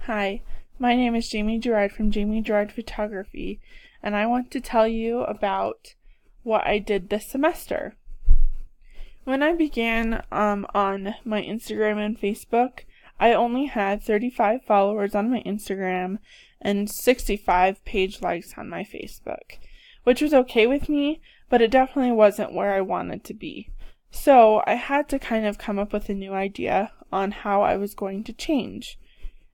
Hi, my name is Jamie Gerard from Jamie Gerard Photography, and I want to tell you about what I did this semester. When I began on my Instagram and Facebook, I only had 35 followers on my Instagram and 65 page likes on my Facebook, which was okay with me, but it definitely wasn't where I wanted to be. So I had to kind of come up with a new idea on how I was going to change.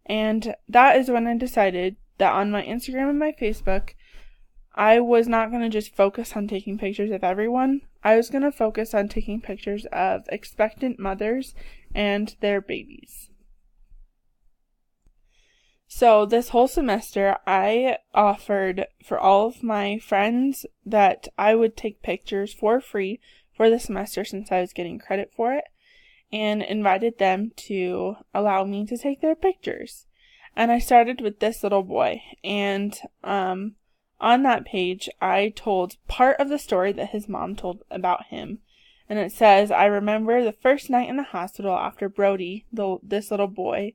And that is when I decided that on my Instagram and my Facebook, I was not going to just focus on taking pictures of everyone. I was going to focus on taking pictures of expectant mothers and their babies. So this whole semester, I offered for all of my friends that I would take pictures for free for the semester since I was getting credit for it, and invited them to allow me to take their pictures. And I started with this little boy, and on that page I told part of the story that his mom told about him. And it says, "I remember the first night in the hospital after Brody, this little boy,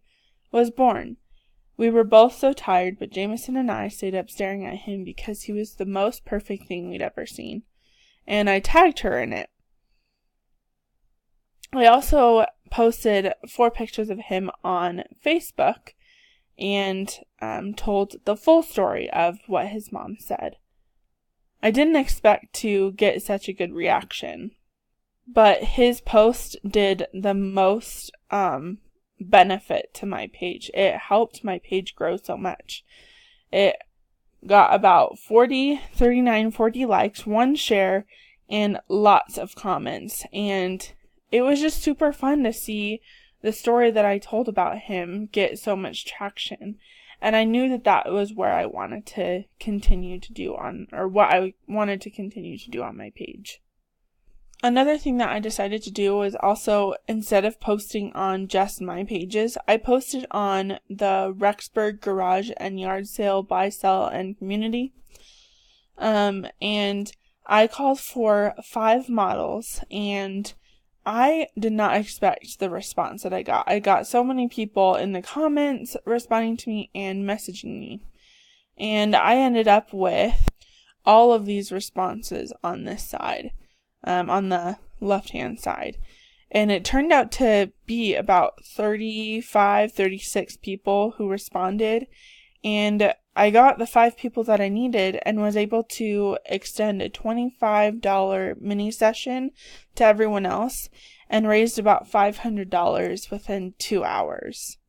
was born. We were both so tired, but Jameson and I stayed up staring at him because he was the most perfect thing we'd ever seen." And I tagged her in it. I also posted 4 pictures of him on Facebook and told the full story of what his mom said. I didn't expect to get such a good reaction, but his post did the most benefit to my page. It helped my page grow so much. It got about 40 likes, 1 share, and lots of comments, and it was just super fun to see the story that I told about him get so much traction. And I knew that that was where I wanted to continue to do what I wanted to continue to do on my page. Another thing that I decided to do was also, instead of posting on just my pages, I posted on the Rexburg Garage and Yard Sale Buy, Sell, and Community. And I called for 5 models, and I did not expect the response that I got. I got so many people in the comments responding to me and messaging me. And I ended up with all of these responses on this side, on the left-hand side. And it turned out to be about 36 people who responded. And I got the 5 people that I needed and was able to extend a $25 mini session to everyone else and raised about $500 within 2 hours.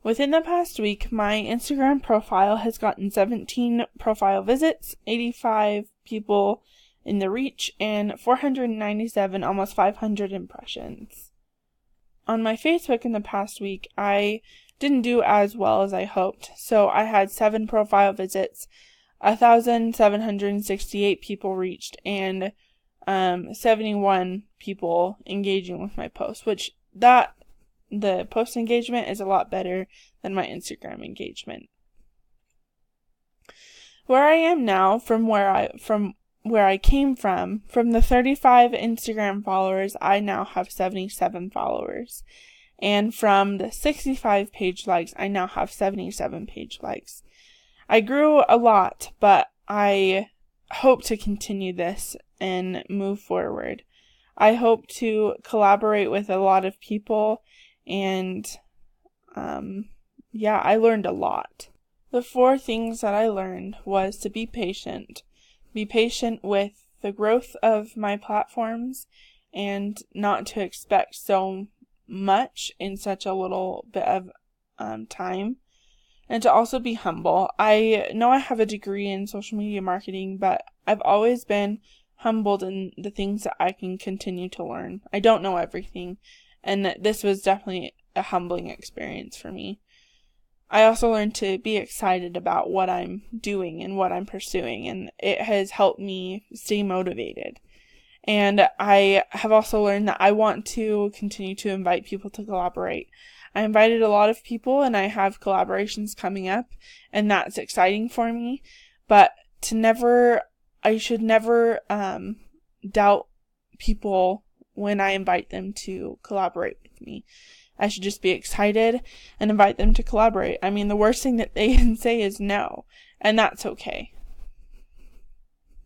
Within the past week, my Instagram profile has gotten 17 profile visits, 85 people in the reach, and 497, almost 500 impressions. On my Facebook in the past week, I didn't do as well as I hoped. So I had 7 profile visits, 1,768 people reached, and 71 people engaging with my post, which the post engagement is a lot better than my Instagram engagement. Where I am now, from where I came from the 35 Instagram followers, I now have 77 followers. And from the 65 page likes, I now have 77 page likes. I grew a lot, but I hope to continue this and move forward. I hope to collaborate with a lot of people, and I learned a lot. The 4 things that I learned was to be patient. Be patient with the growth of my platforms and not to expect so much in such a little bit of time, and to also be humble. I know I have a degree in social media marketing, but I've always been humbled in the things that I can continue to learn. I don't know everything, and this was definitely a humbling experience for me. I also learned to be excited about what I'm doing and what I'm pursuing, and it has helped me stay motivated. And I have also learned that I want to continue to invite people to collaborate. I invited a lot of people, and I have collaborations coming up, and that's exciting for me. But I should never doubt people when I invite them to collaborate with me. I should just be excited and invite them to collaborate. I mean, the worst thing that they can say is no, and that's okay.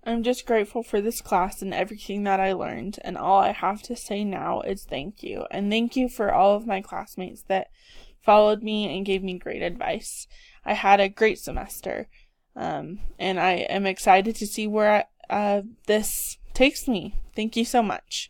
I'm just grateful for this class and everything that I learned, and all I have to say now is thank you. And thank you for all of my classmates that followed me and gave me great advice. I had a great semester, and I am excited to see where this takes me. Thank you so much.